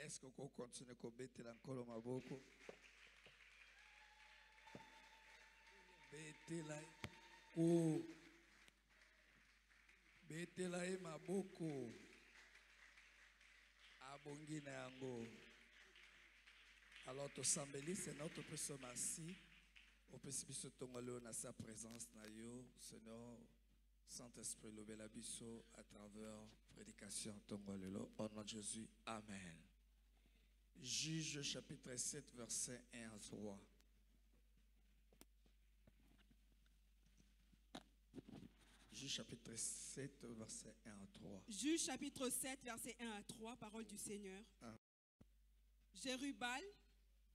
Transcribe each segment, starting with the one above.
Est-ce qu'on continue à bettre encore maboko? Betela e maboko. Abongi na yango. Alors, to sambeli, c'est notre personne assis. Au précipice tongolo na sa présence na yo, Seigneur, Saint-Esprit, le bel abisso à travers prédication tongolo. Au nom de Jésus, Amen. Juge chapitre 7, verset 1 à 3. Juge chapitre 7, verset 1 à 3. Juge chapitre 7, verset 1 à 3, parole du Seigneur. Jérubal,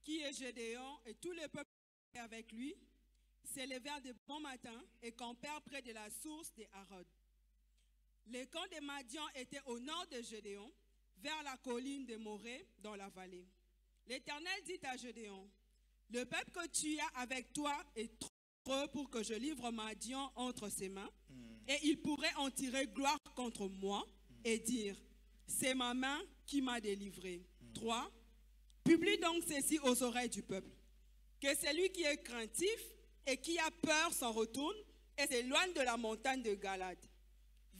qui est Gédéon, et tout le peuple avec lui, s'élevèrent de bon matin et campèrent près de la source de Harod. Les camps de Madian étaient au nord de Gédéon, vers la colline de Morée, dans la vallée. L'Éternel dit à Gédéon, le peuple que tu as avec toi est trop pour que je livre Madian entre ses mains, et il pourrait en tirer gloire contre moi et dire, c'est ma main qui m'a délivré. 3. Publie donc ceci aux oreilles du peuple, que celui qui est craintif et qui a peur s'en retourne et s'éloigne de la montagne de Galade.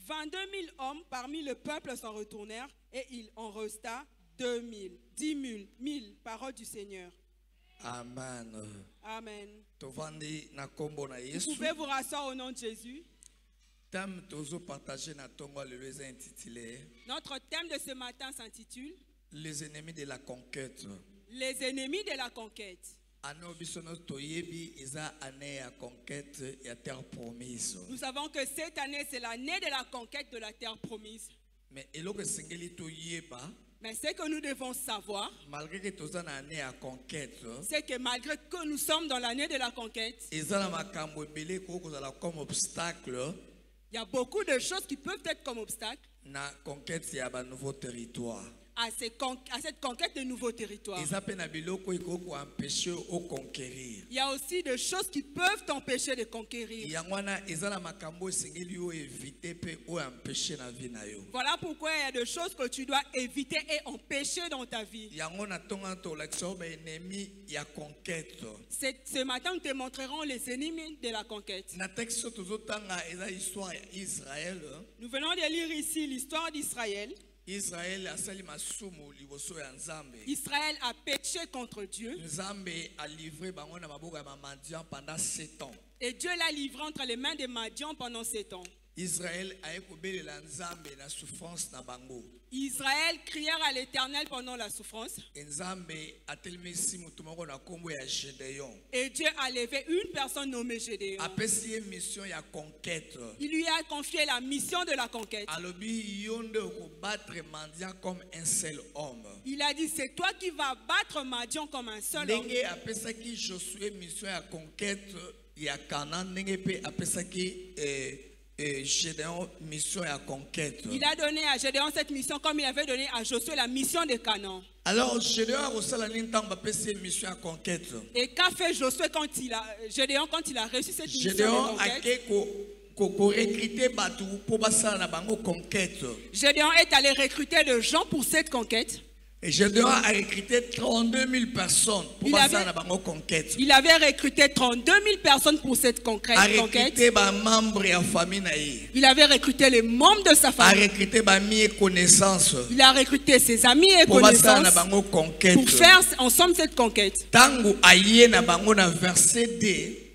22 000 hommes parmi le peuple s'en retournèrent et il en resta 2 000, 10 000, 1000, parole du Seigneur. Amen. Amen. Vous Vous pouvez vous rasseoir au nom de Jésus. Notre thème de ce matin s'intitule les ennemis de la conquête. Les ennemis de la conquête. Nous savons que cette année, c'est l'année de la conquête de la terre promise. Mais ce que nous devons savoir, c'est que malgré que nous sommes dans l'année de la conquête, il y a beaucoup de choses qui peuvent être comme obstacle à cette conquête de nouveaux territoires. Il y a aussi des choses qui peuvent t'empêcher de conquérir. Voilà pourquoi il y a des choses que tu dois éviter et empêcher dans ta vie. Ce matin, nous te montrerons les ennemis de la conquête. Nous venons de lire ici l'histoire d'Israël. Israël a péché contre Dieu. Pendant 7 ans. Et Dieu l'a livré entre les mains de Madian pendant 7 ans. Israël crièrent à l'Éternel pendant la souffrance. Et Dieu a levé une personne nommée Gédéon. Il lui a confié la mission de la conquête. Il a dit, c'est toi qui vas battre Madian comme un seul homme. Gédéon mission à conquête. Il a donné à Gédéon cette mission comme il avait donné à Josué la mission de Canaan. Alors Gédéon a reçu la mission à conquête. Et qu'a fait Josué Gédéon quand il a reçu cette mission de conquête? Gédéon est allé recruter des gens pour cette conquête. Et Gédéon a recruté 32 000 personnes pour passer dans la conquête. Il avait recruté 32 000 personnes pour cette conquête. Il avait recruté les membres de sa famille. Il a recruté ses amis et connaissances pour faire ensemble cette conquête.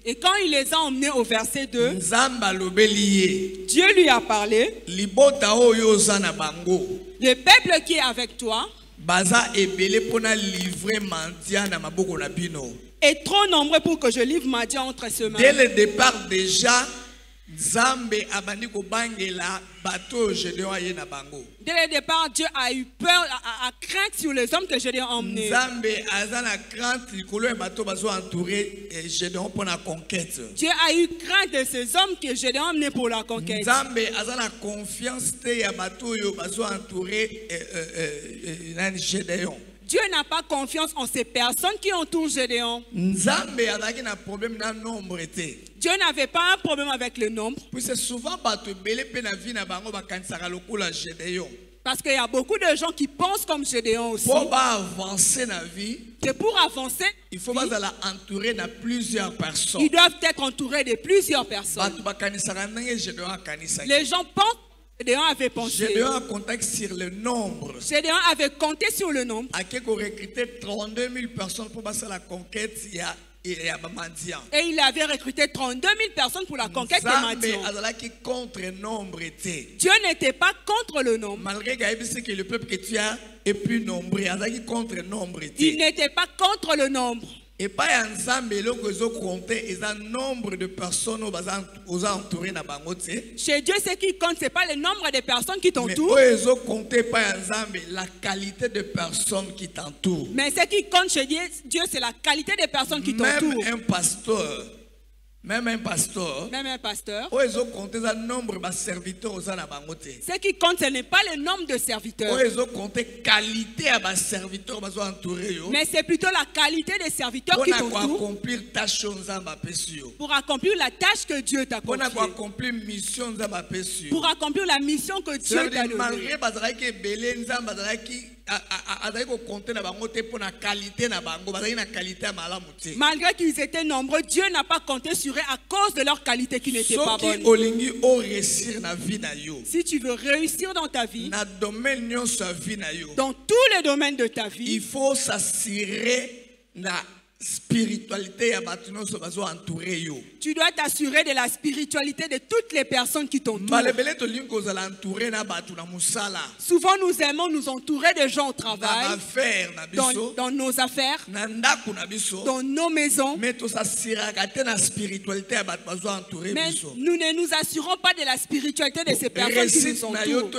Et quand il les a emmenés au verset 2, Dieu lui a parlé. Le peuple qui est avec toi est trop nombreux pour que je livre Madian entre ses mains. Dès le départ déjà, Dès le départ, Dieu a eu peur, a crainte sur les hommes que Gédéon a emmenés. Dieu a eu crainte de ces hommes que Gédéon a emmenés pour la conquête. Dieu n'a pas confiance en ces personnes qui entourent Gédéon. Dieu n'avait pas un problème avec le nombre. Parce qu'il y a beaucoup de gens qui pensent comme Gédéon aussi. Pour avancer dans la vie, Que pour avancer, il faut entourer de plusieurs personnes. ils doivent être entourés de plusieurs personnes. Les gens pensent que Gédéon avait pensé. Gédéon a compté sur le nombre. Gédéon avait compté sur le nombre. A recruté 32 000 personnes pour passer la conquête. Et il avait recruté 32 000 personnes pour la conquête des Madians. Dieu n'était pas contre le nombre. Malgré que le peuple que tu as est plus nombreux, il n'était pas contre le nombre. Et pas ensemble, le nombre de personnes aux entourés. Chez Dieu, ce qui compte, ce n'est pas le nombre de personnes qui t'entourent. Mais pas ensemble la qualité de personnes qui t'entourent. Mais ce qui compte chez Dieu, c'est la qualité des personnes qui t'entourent. Même un pasteur, nombre de serviteurs. Ce qui compte, ce n'est pas le nombre de serviteurs. Mais c'est plutôt la qualité des serviteurs qui t'entourent pour accomplir la tâche que Dieu t'a confiée. Pour accomplir la mission que Dieu t'a donnée. Malgré qu'ils étaient nombreux, Dieu n'a pas compté sur eux à cause de leur qualité qui n'était pas bonne. Si tu veux réussir dans ta vie, dans tous les domaines de ta vie, il faut s'assurer la spiritualité. Tu dois t'assurer de la spiritualité de toutes les personnes qui t'entourent. Souvent nous aimons nous entourer de gens au travail, dans nos affaires, dans nos maisons. Mais nous ne nous assurons pas de la spiritualité de ces personnes qui nous entourent.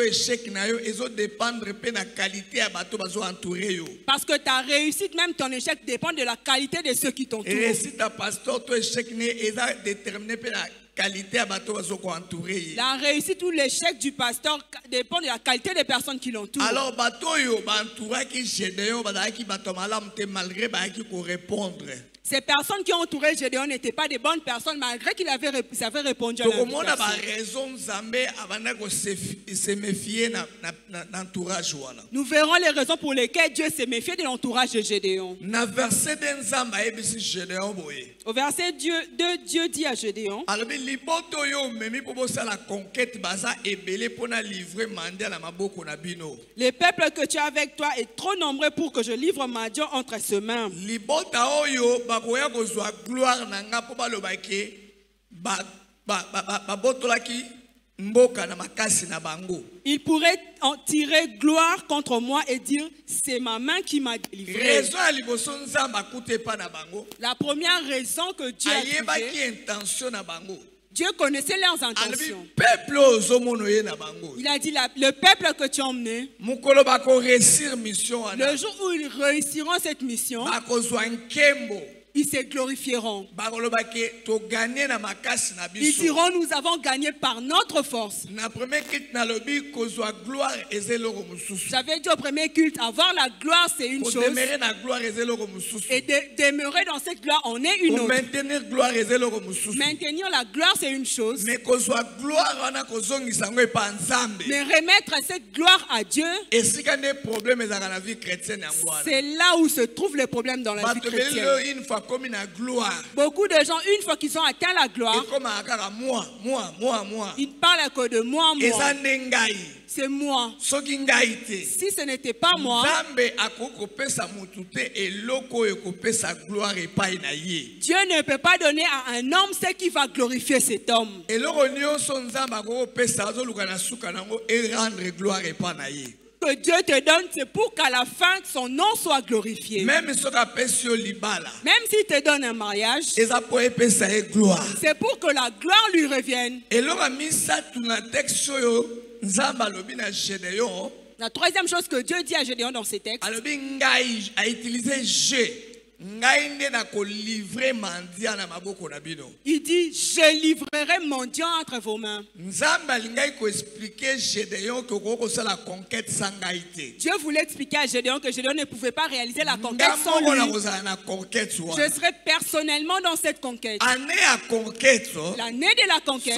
Parce que ta réussite, même ton échec, dépend de la qualité de ceux qui t'entourent. La réussite ou l'échec du pasteur dépend de la qualité des personnes qui l'entourent. Alors, ces personnes qui ont entouré Gédéon n'étaient pas des bonnes personnes malgré qu'ils avaient répondu à l'invitation. Nous verrons les raisons pour lesquelles Dieu s'est méfié de l'entourage de Gédéon. Au verset 2, Dieu dit à Gédéon, le peuple que tu as avec toi est trop nombreux pour que je livre Madian entre ses mains. Il pourrait en tirer gloire contre moi et dire c'est ma main qui m'a délivré. La première raison que Dieu a trouvé, Dieu connaissait leurs intentions. Il a dit le peuple que tu as emmené, le jour où ils réussiront cette mission, ils se glorifieront. Ils diront nous avons gagné par notre force. J'avais dit au premier culte, avoir la gloire c'est une chose. Et demeurer dans cette gloire en est une autre. Maintenir la gloire c'est une chose. Mais remettre cette gloire à Dieu, c'est là où se trouve le problème dans la vie chrétienne. Beaucoup de gens, une fois qu'ils ont atteint la gloire, ils parlent que de moi. C'est moi. Si ce n'était pas moi, Dieu ne peut pas donner à un homme ce qui va glorifier cet homme. Que Dieu te donne, c'est pour qu'à la fin, son nom soit glorifié. Même s'il te donne un mariage, c'est pour que la gloire lui revienne. La troisième chose que Dieu dit à Gédéon dans ces textes, Il dit, je livrerai mon Dieu entre vos mains. Dieu voulait expliquer à Gédéon que Gédéon ne pouvait pas réaliser la conquête sans lui. Je serai personnellement dans cette conquête. L'année de la conquête.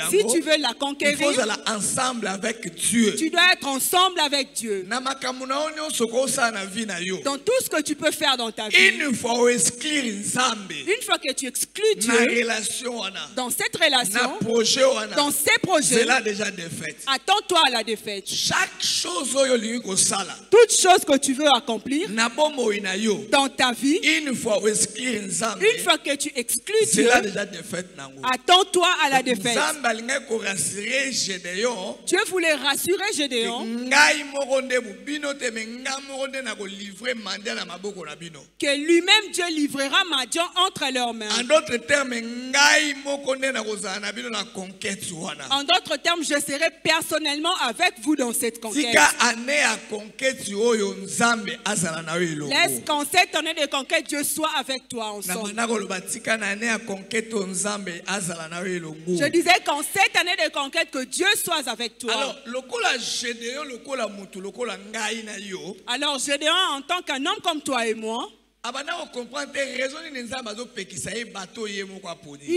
Si tu veux la conquérir, il faut aller ensemble avec Dieu. Tu dois être ensemble avec Dieu. Dans tout ce que tu peux faire dans ta vie. Une fois que tu exclus Dieu dans cette relation, dans ces projets, attends-toi à la défaite. Chaque chose toute chose que tu veux accomplir dans ta vie, une fois que tu exclus Dieu, attends-toi à la défaite. Dieu voulait rassurer Gédéon que lui-même Dieu livrera Madian entre leurs mains. En d'autres termes, je serai personnellement avec vous dans cette conquête. Laisse qu'en cette année de conquête, Dieu soit avec toi ensemble. Je disais qu'en cette année de conquête, que Dieu soit avec toi. Alors Gédéon, en tant qu'un homme comme toi et moi, il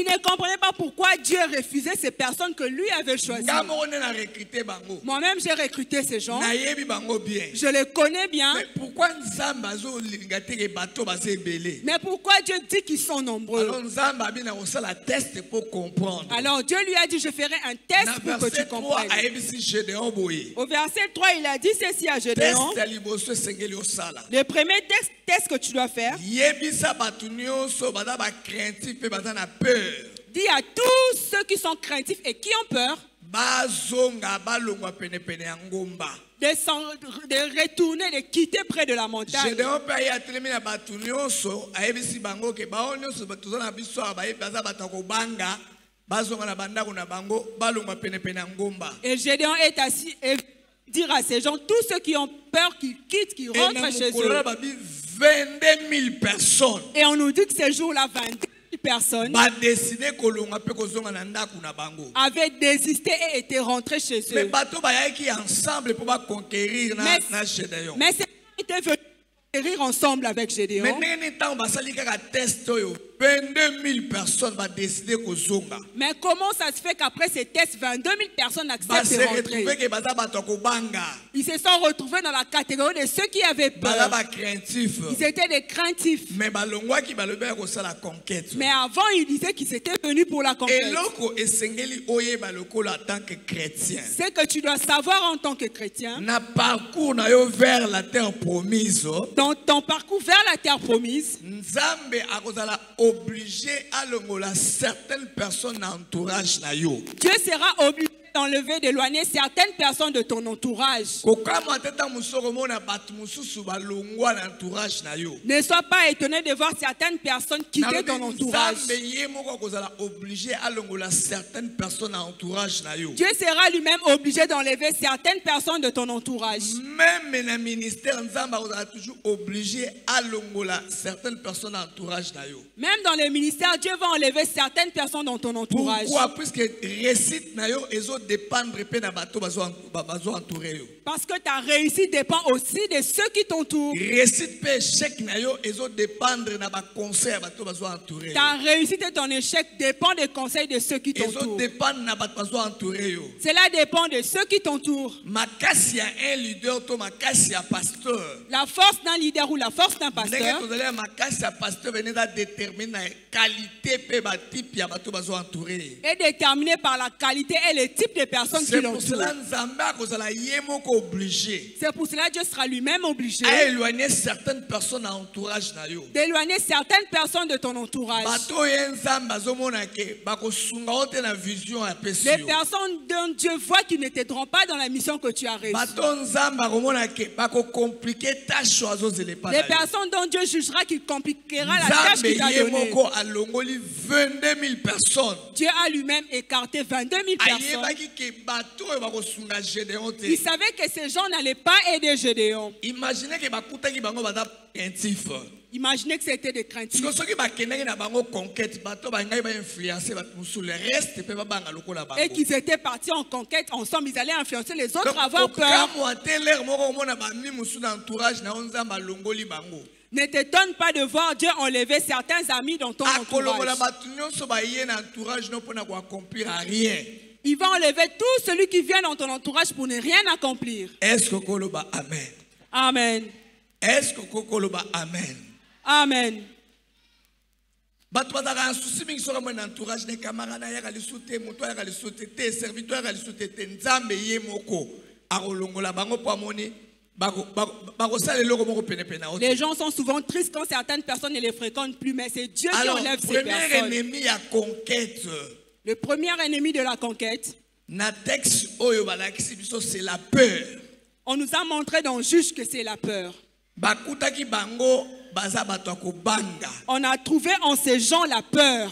ne comprenait pas pourquoi Dieu refusait ces personnes que lui avait choisies. Moi-même, j'ai recruté ces gens. Je les connais bien. Mais pourquoi Dieu dit qu'ils sont nombreux? Alors Dieu lui a dit, je ferai un test pour que tu comprennes. Au verset 3, il a dit ceci à Gédéon. Le premier test que tu dois faire, dis à tous ceux qui sont craintifs et qui ont peur de retourner, de quitter près de la montagne. Et Gédéon est assis et dire à ces gens, tous ceux qui ont peur, qu'ils quittent, qu'ils rentrent chez eux. 22 000 personnes. Et on nous dit que ces jours-là, 22 000 personnes avaient désisté et étaient rentrés chez eux. Mais c'est étaient venus conquérir ensemble avec Gédéon. 22 000 personnes vont décider que zonga. Mais comment ça se fait qu'après ces tests, 22 000 personnes acceptent de rentrer? Ils se sont retrouvés dans la catégorie de ceux qui avaient peur. Ils étaient des craintifs. Mais avant, ils disaient qu'ils étaient venus pour la conquête. C'est que tu dois savoir en tant que chrétien, dans ton parcours vers la terre promise, obligé à l'engola certaines personnes entourage na yo. Dieu sera obligé d'enlever, d'éloigner certaines personnes de ton entourage. Ne sois pas étonné de voir certaines personnes quitter ton entourage. Dieu sera lui-même obligé d'enlever certaines personnes de ton entourage. Même dans le ministère, nous sommes toujours obligés à l'engola certaines personnes entourage na yo. Même dans le ministère, Dieu va enlever certaines personnes dans ton entourage. Pourquoi? Puisque récite na yo dépendre parce que ta réussite dépend aussi de ceux qui t'entourent. Ta réussite et ton échec dépend des conseils de ceux qui t'entourent. Cela dépend de ceux qui t'entourent. La force d'un leader ou la force d'un pasteur est déterminée par la qualité et le type de personnes qui l'entourent. C'est pour cela que Dieu sera lui-même obligé d'éloigner certaines personnes à entourage. D'éloigner certaines personnes de ton entourage. Les personnes dont Dieu voit qui ne t'aideront pas dans la mission que tu as réussi. Les personnes dont Dieu jugera qu'il compliquera la tâche qu'il t'a donnée. Dieu a lui-même écarté 22 000 personnes. Il savait que ces gens n'allaient pas aider Gédéon. Imaginez que Imaginez que c'était des craintifs. Parce que ceux qui bakendaki na bango conquête, bato bangai ba influencer bato musu le reste pe babanga lokola bango. Et qu'ils étaient partis en conquête ensemble, ils allaient influencer les autres Donc, à avoir peur. Ne t'étonne pas de voir Dieu enlever certains amis dans ton entourage. Il va enlever tout celui qui vient dans ton entourage pour ne rien accomplir. Est-ce que koloba amen? Amen. Est-ce que koloba amen? Amen. Bato bazaka souci mingi soka mon entourage ne camarade na yaka lisute moto yaka lisute te serviteur yaka lisute te nzambe ye moko akolongola bango po amoni bakosala eloko moko pene pene. Les gens sont souvent tristes quand certaines personnes ne les fréquentent plus, mais c'est Dieu qui enlève ces personnes. Alors, premier ennemi à conquête. Le premier ennemi de la conquête, na texte oyo balakisi biso c'est la peur. On nous a montré dans Juge que c'est la peur. Bakutaki bango baza bato akobanga. On a trouvé en ces gens la peur.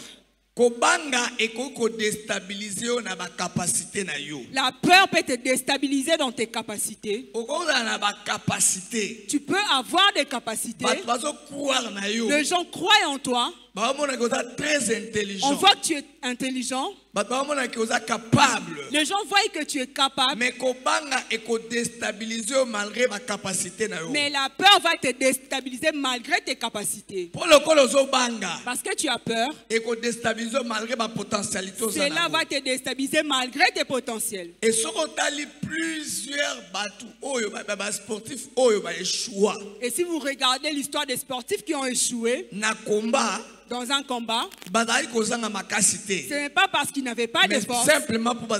Kobanga eko déstabiliser na ba capacité na yo. La peur peut te déstabiliser dans tes capacités. Okoza na ba capacité. Tu peux avoir des capacités. Bato bazo croire na yo. Les gens croient en toi. Ba mona ko très intelligent. On voit que tu es intelligent. Bato mona ko capable. Les gens voient que tu es capable. Mais kobanga eko déstabiliser malgré ma capacité na yo. Mais la peur va te déstabiliser malgré tes capacités. Pour le kolozo banga. Parce que tu as peur. Eko déstabiliser malgré ma potentialité. Cela va te déstabiliser malgré tes potentiels. Et ce qu'on a lu plusieurs bateaux, sportifs, échoué. Et si vous regardez l'histoire des sportifs qui ont échoué dans un combat, ce n'est pas parce qu'ils n'avaient pas de force, simplement pour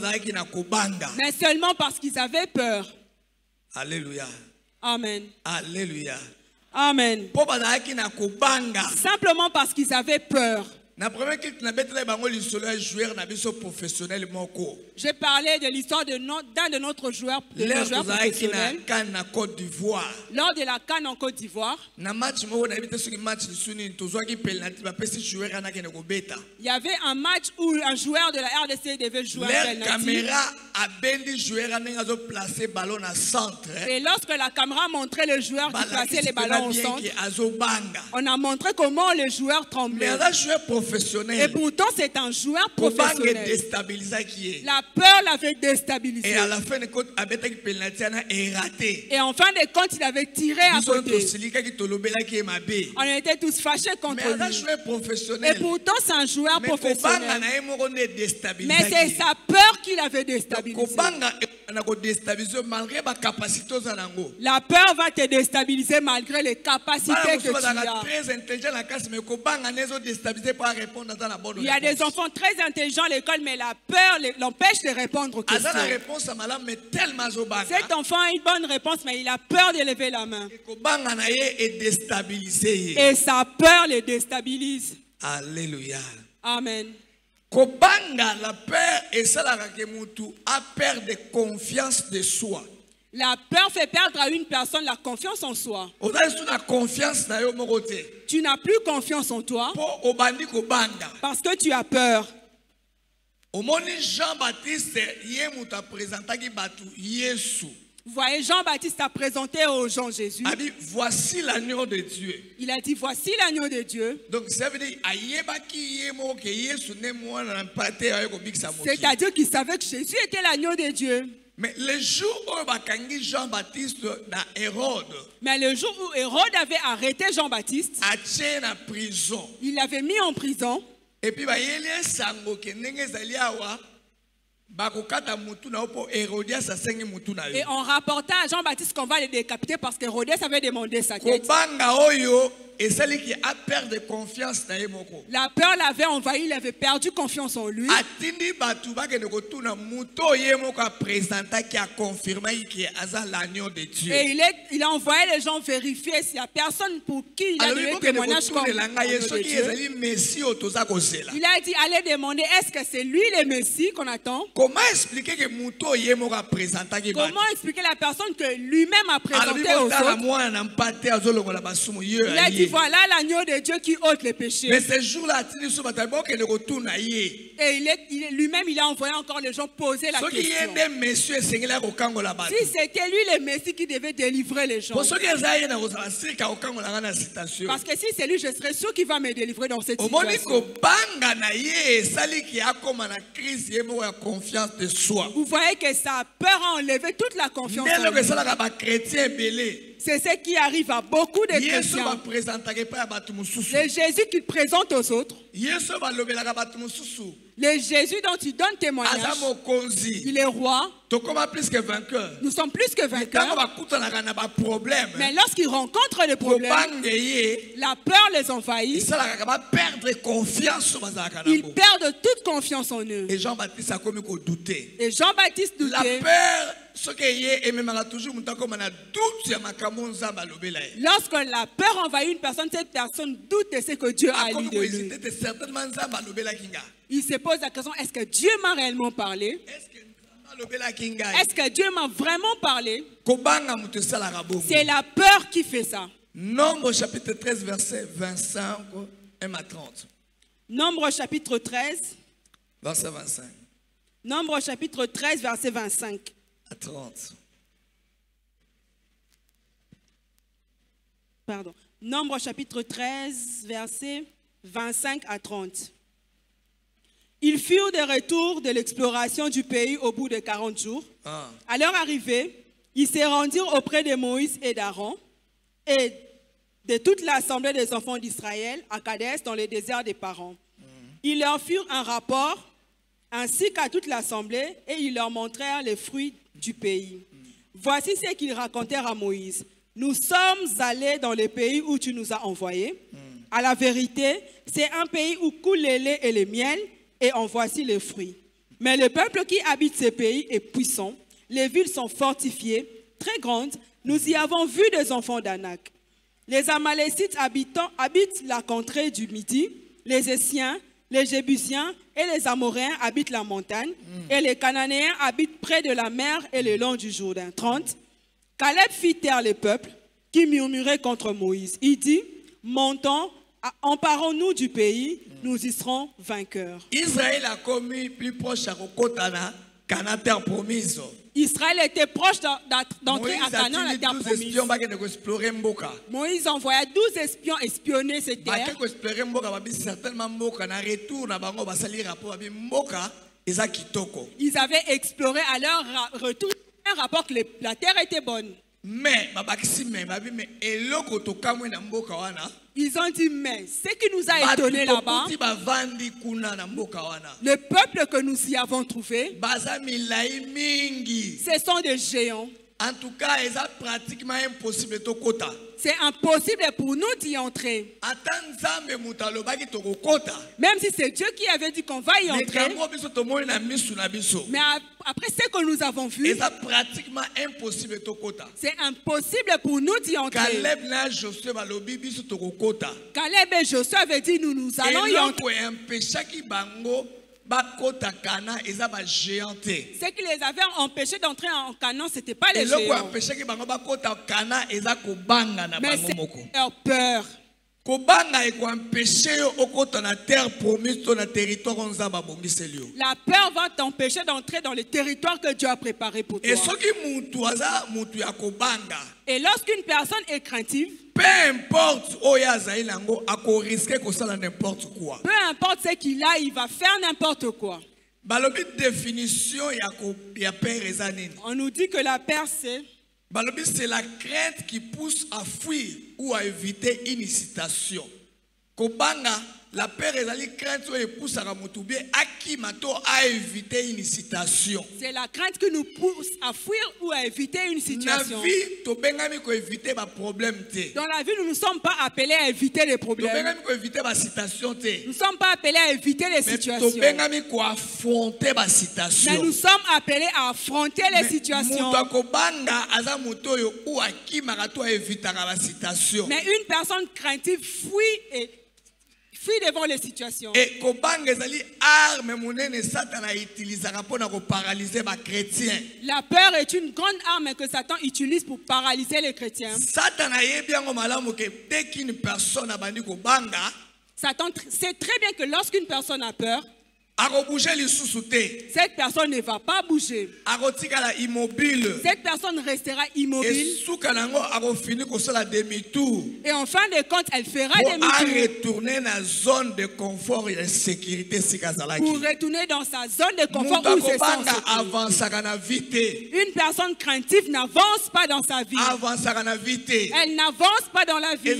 mais seulement parce qu'ils avaient peur. Alléluia. Amen. Alléluia. Amen. Simplement parce qu'ils avaient peur. J'ai parlé de l'histoire d'un de nos joueurs professionnels. Lors de la CAN en Côte d'Ivoire, il y avait un match où un joueur de la RDC devait jouer un penalty. Et lorsque la caméra montrait le joueur qui plaçait les ballons au centre, on a montré comment le joueur tremblait. Et pourtant, c'est un joueur professionnel. La peur l'avait déstabilisé. Et en fin de compte, il avait tiré à côté. On était tous fâchés contre lui. Et pourtant, c'est un joueur professionnel. Mais c'est sa peur qui l'avait déstabilisé. La peur va te déstabiliser malgré les capacités que tu as. Il y a des enfants très intelligents à l'école, mais la peur l'empêche de répondre aux questions. Cet enfant a une bonne réponse, mais il a peur de lever la main. Et sa peur le déstabilise. Alléluia. Amen. Kobanga, la peur et ça a perdu de confiance de soi. La peur fait perdre à une personne la confiance en soi. Tu n'as plus confiance en toi parce que tu as peur. Jean-Baptiste, vous voyez, Jean-Baptiste a présenté aux gens Jésus. Il a dit, voici l'agneau de Dieu. Il a dit, voici l'agneau de Dieu. Donc, ça veut dire, c'est-à-dire qu'il savait que Jésus était l'agneau de Dieu. Mais le jour où Jean-Baptiste dans Hérode, mais le jour où Hérode avait arrêté Jean-Baptiste, il l'avait mis en prison. Et puis, et on rapporta à Jean-Baptiste qu'on va le décapiter parce qu'Hérodias avait demandé sa tête. Et celle qui a perdu confiance dans lui. La peur l'avait envahi, il avait perdu confiance en lui. Qui a confirmé qu'il est l'agneau de Dieu. Et il a envoyé les gens vérifier s'il y a personne pour qui il a donné témoignage comme l'agneau de Dieu. Il a dit, allez demander, est-ce que c'est lui le Messie qu'on attend? Comment expliquer que comment expliquer la personne que lui-même a présenté aux autres? Il a dit, ye. Voilà l'agneau de Dieu qui ôte les péchés. Mais ce jour-là, atili so batabo ke le retour na ye. Et lui-même, il a envoyé encore les gens poser la Soki question. yende monsieur esengela kokangola bato. Si c'était lui le Messie qui devait délivrer les gens. Po soki eza ye na kozala sika kokangola nga na citation. Parce que si c'est lui, je serais sûr qu'il va me délivrer dans cette Omoni situation. kobanga na ye esali ki akoma na crise ye moko ya confiance de soi. Vous voyez que sa peur a enlevé toute la confiance en Ndelo lui. esalaka ba chrétien belé. C'est ce qui arrive à beaucoup de Yesu ba chrétiens. présentaka pa ya bato mosusu. Le Jésus qu'il présente aux autres, Yesu ba lobelaka bato mosusu. le Jésus dont il donne témoignage, Aza mokonzi. il est roi. Tokoma plus que vainqueur. Nous sommes plus que Ntango vainqueurs. bakutanaka na ba problème. Mais lorsqu'ils rencontrent les problèmes, Kobanga ye la peur les envahit. esalaka ba perdre confiance so bazalaka na Ils bo. perdent toute confiance en eux. Et Jean-Baptiste a commis ko douter. Et Jean-Baptiste La doutait. peur, ce que ye ememaka toujours mutu akoma na doute ya makambo nzambe alobela ye. Lorsque la peur envahit une personne, cette personne doute de ce que Dieu a dit Akomi de ko lui. hésiter te certainement nzambe alobelaki nga. Il se pose la question, est-ce que Dieu m'a réellement parlé? Est-ce que nzambe alobelaki nga? Est-ce que Dieu m'a vraiment parlé? Kobanga mutu esalaka bongo. C'est la peur qui fait ça. Nombre chapitre 13 verset 25 1 à 30. Nombre chapitre 13. Verset 25 Nombre chapitre 13, verset 25. à 30. Pardon. Nombre chapitre 13, verset 25 à 30. Ils furent de retour de l'exploration du pays au bout de 40 jours. Ah. À leur arrivée, ils se rendirent auprès de Moïse et d'Aaron et de toute l'assemblée des enfants d'Israël à Kadès dans le désert des Parans. Ils leur firent un rapport ainsi qu'à toute l'assemblée et ils leur montrèrent les fruits du pays. Voici ce qu'ils racontèrent à Moïse. Nous sommes allés dans le pays où tu nous as envoyés. À la vérité, c'est un pays où coule le lait et le miel et en voici les fruits. Mais le peuple qui habite ce pays est puissant. Les villes sont fortifiées, très grandes. Nous y avons vu des enfants d'Anak. Les Amalécites habitent la contrée du Midi. Les Essiens, les Jébusiens et les Amoréens habitent la montagne. Et les Cananéens habitent près de la mer et le long du Jourdain. 30. Caleb fit taire le peuple qui murmurait contre Moïse. Il dit, montons, emparons-nous du pays, nous y serons vainqueurs. Israël a commis plus proche à Kokotana qu'à terre promise. Israël était proche d'entrer à Moïse Canaan, a la terre dit 12 promise. espions pour explorer Mboka. Moïse envoya 12 espions espionner cette terre. Pour explorer Mboka, certainement Mboka, na retour, na bango, basali rapport, Mboka, eza kitoko. Ils avaient exploré à leur retour un rapport que la terre était bonne. Mais, mais, eloko tokamwe na Mboka wana. Ils ont dit, mais ce qui nous a étonné là-bas, le peuple que nous y avons trouvé, ce sont des géants. En tout cas, c'est pratiquement impossible de kota. C'est impossible pour nous d'y entrer. Même si c'est Dieu qui avait dit qu'on va y entrer. Mais après ce que nous avons vu, c'est pratiquement impossible de kota. C'est impossible pour nous d'y entrer. Caleb et Josué avaient dit nous allons y entrer. Ce qui les avait empêchés d'entrer en Canaan, ce n'était pas les géants. Mais c'est leur peur. La peur va t'empêcher d'entrer dans le territoire que Dieu a préparé pour toi. Et lorsqu'une personne est craintive, peu importe peu importe ce qu'il a, il va faire n'importe quoi. On nous dit que la peur, c'est la crainte qui pousse à fuir ou à éviter une citation. Kobanga, la peur est la crainte qui pousse à éviter une citation. C'est la crainte qui nous pousse à fuir ou à éviter une situation. Dans la vie, nous ne sommes pas appelés à éviter les problèmes. Nous ne sommes pas appelés à éviter les situations. Mais nous sommes appelés à affronter les situations. Mais une personne craintive fuis devant les situations. Et kobanga ezali arme monene Satan utilisaka pona ko paralyser ba chrétiens. La peur est une grande arme que Satan utilise pour paralyser les chrétiens. Satan ayebi yango malamu ke dès qu'une personne abandi kobanga, Satan sait très bien que lorsqu'une personne a peur, cette personne ne va pas bouger. Cette personne restera immobile. Et en fin de compte, elle fera demi-tour. Pour retourner dans sa zone de confort où c'est censé. Une personne craintive n'avance pas dans sa vie. Elle n'avance pas dans la vie.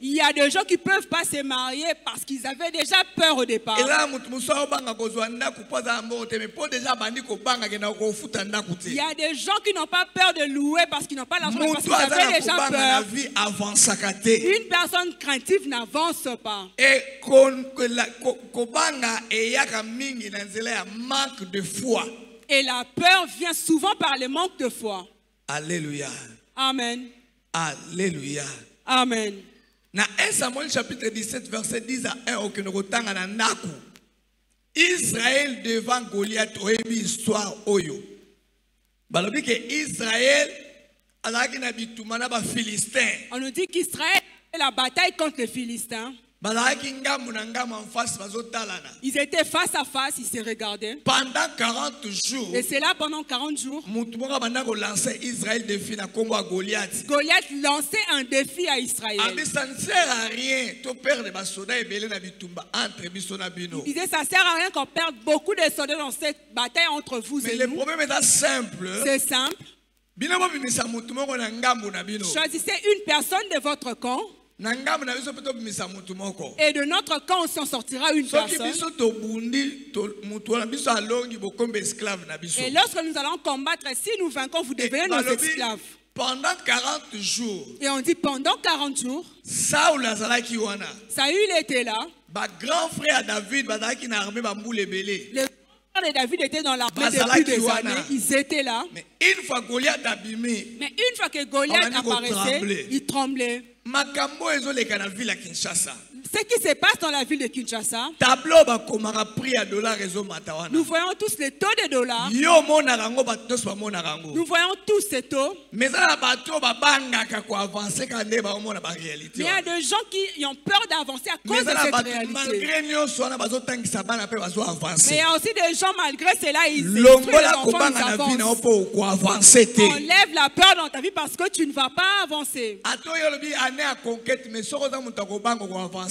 Il y a des gens qui ne peuvent pas se marier parce qu'ils avaient déjà peur au départ. Il y a des gens qui n'ont pas peur de louer parce qu'ils n'ont pas l'argent parce qu'ils avaient déjà peur. Une personne craintive n'avance pas. Et la peur vient souvent par le manque de foi. Alléluia. Amen. Alléluia. Amen. Dans 1 Samuel chapitre 17 verset 10 à 1 au Kenogotanga na Naku. Israël devant Goliath oyebi histoire oyo. Balobi ke Israël alaki na bituma na ba Philistins. On nous dit qu'Israël fait la bataille contre les Philistins. Ils étaient face à face, ils se regardaient. Pendant 40 jours. Et c'est là pendant 40 jours. Goliath lançait un défi à Israël. Ça ne sert à rien. Il disait ça ne sert à rien qu'on perde beaucoup de soldats dans cette bataille entre vous et nous. Mais le problème est simple. C'est simple. Choisissez une personne de votre camp. Et de notre camp, on s'en sortira une personne. Et lorsque nous allons combattre, si nous vainquons, vous devenez nos esclaves. Pendant 40 jours. Et on dit pendant 40 jours. Saül était là. Grand frère David, le frère de David était dans l'armée depuis des années. Ils étaient là. Mais une fois que Goliath apparaissait, il tremblait. Ce qui se passe dans la ville de Kinshasa, nous voyons tous les taux de dollars. Nous voyons tous ces taux. Mais il y a des gens qui ont peur d'avancer à cause de cette réalité. Mais il y a aussi des gens, malgré cela, ils enlèvent la peur dans ta vie parce que tu ne vas pas avancer.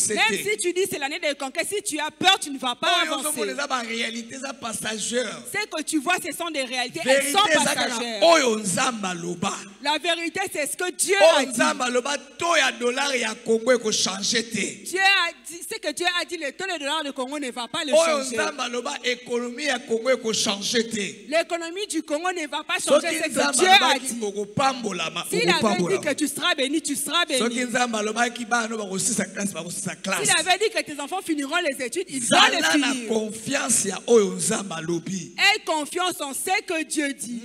Même si tu dis c'est l'année de conquête, si tu as peur, tu ne vas pas avancer. C'est que tu vois, ce sont des réalités, elles sont passagères. La vérité, c'est ce que Dieu a dit. Dieu a dit, c'est que Dieu a dit, le taux de dollar de Congo ne va pas le changer. L'économie du Congo ne va pas changer, c'est que Dieu a dit. S'il avait dit que tu seras béni, tu seras béni. S'il avait dit que tes enfants finiront les études, ils vont les finir. Aie confiance en ce que Dieu dit.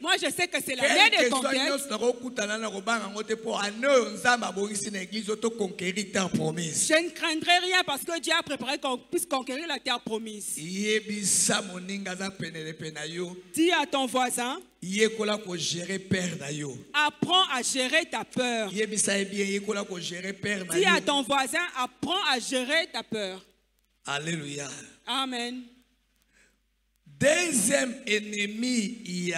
Moi, je sais que c'est l'année de conquête. Je ne craindrai rien parce que Dieu a préparé qu'on puisse conquérir la terre promise. Dis à ton voisin, apprends à gérer ta peur. Dis à ton voisin, apprends à gérer ta peur. Alléluia. Amen. Deuxième ennemi, il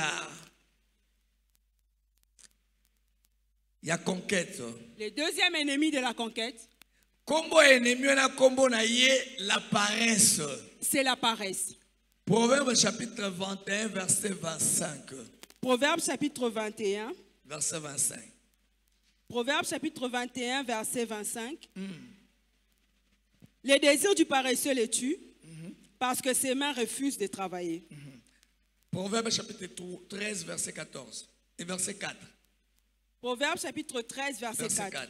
y a conquête. Le deuxième ennemi de la conquête, la paresse. C'est la paresse. Proverbe chapitre 21, verset 25. Proverbe chapitre 21. Verset 25. Proverbe chapitre 21, verset 25. Les désirs du paresseux les tuent parce que ses mains refusent de travailler. Proverbe chapitre 13, verset 14 et verset 4. Proverbe chapitre 13, verset 4.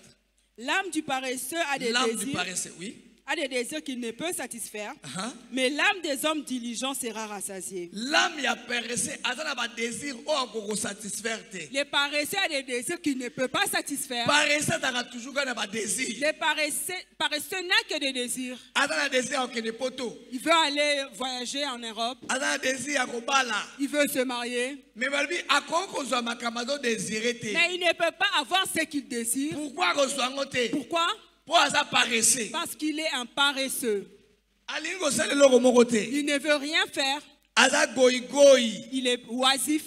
L'âme du paresseux a des désirs. L'âme du paresseux, oui. a des désirs qu'il ne peut satisfaire, Uh-huh. mais l'âme des hommes diligents sera rassasiée. L'âme ya paresseux, azana ba désir o akoko satisfaire te. Les paresseux a des désirs qu'il ne peut pas satisfaire. Paresseux t'as toujours na ba désir. Les paresseux n'a que des désirs. Azana désir o kene poto. Il veut aller voyager en Europe. Azana désir ya kobala. Il veut se marier. Mais balbi akoko zo makamado désirer te. Mais il ne peut pas avoir ce qu'il désire. Pourquoi ko zo ngote? Pourquoi? Pour aza paresseux. Parce qu'il est un paresseux. Alingo sale loko moko te. Il ne veut rien faire. Aza goigoi. Il est oisif.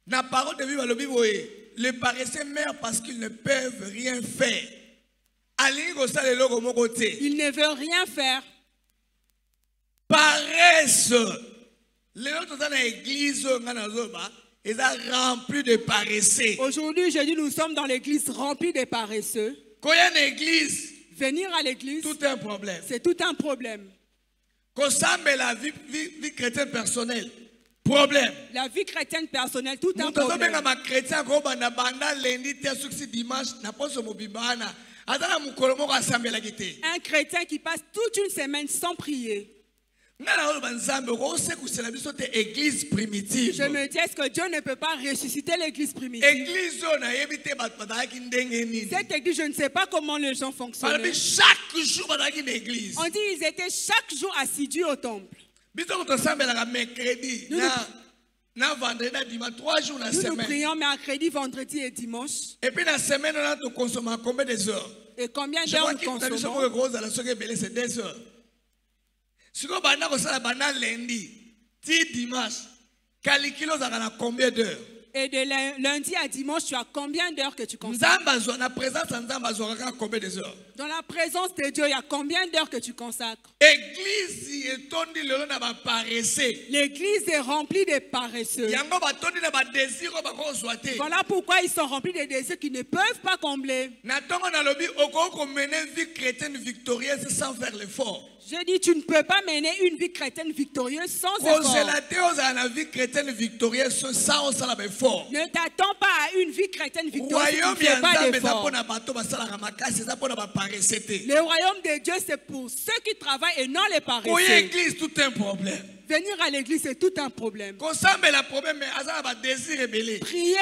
Na parole de Bible balobi boye. Les paresseux meurent parce qu'ils ne peuvent rien faire. Alingo sale loko moko te. Il ne veut rien faire. Paresse. Les autres dans l'église, ils sont remplis de paresseux. Aujourd'hui, je dis, nous sommes dans l'église remplie de paresseux. Quand il y a une église, Venir à l'église, tout est un problème. c'est tout un problème. Quand ça met la vie chrétienne personnelle, problème. La vie chrétienne personnelle, tout un Nous problème. sommes chrétiens, lundi, dimanche, Un chrétien qui passe toute une semaine sans prier. Je Je me dis, est-ce que Dieu ne peut pas ressusciter l'église primitive? Cette église, je ne sais pas comment les gens fonctionnaient. Chaque jour, dans l'église. On dit qu'ils étaient chaque jour assidus au temple. Mercredi, vendredi, dimanche, 3 jours la Nous semaine. prions mercredi, vendredi et dimanche. Et puis la semaine, on consomme combien d'heures? Et combien Je d'heures crois nous que consommons? c'est 2 heures. Si on a lundi, dimanche, calcule combien d'heures? Et de lundi à dimanche, tu as combien d'heures que tu consacres? Dans la présence de combien d'heures? Dans la présence de Dieu, il y a combien d'heures que tu consacres? L'église est tombée le n'a pas paresseux. L'église est remplie de paresseux. Yango ba tondi na ba désir ba ko soité. Voilà pourquoi ils sont remplis de désirs qu'ils ne peuvent pas combler. Na tongo na lobi oko mener une vie chrétienne victorieuse sans faire l'effort. Je dis, tu ne peux pas mener une vie chrétienne victorieuse sans effort. La vie chrétienne victorieuse sans effort. Ne t'attends pas à une vie chrétienne victorieuse qui ne fait pas d'effort. Le royaume de Dieu, c'est pour ceux qui travaillent et non les paresseux. Pour l'église, tout un problème. Venir à l'église, c'est tout un problème. Prier,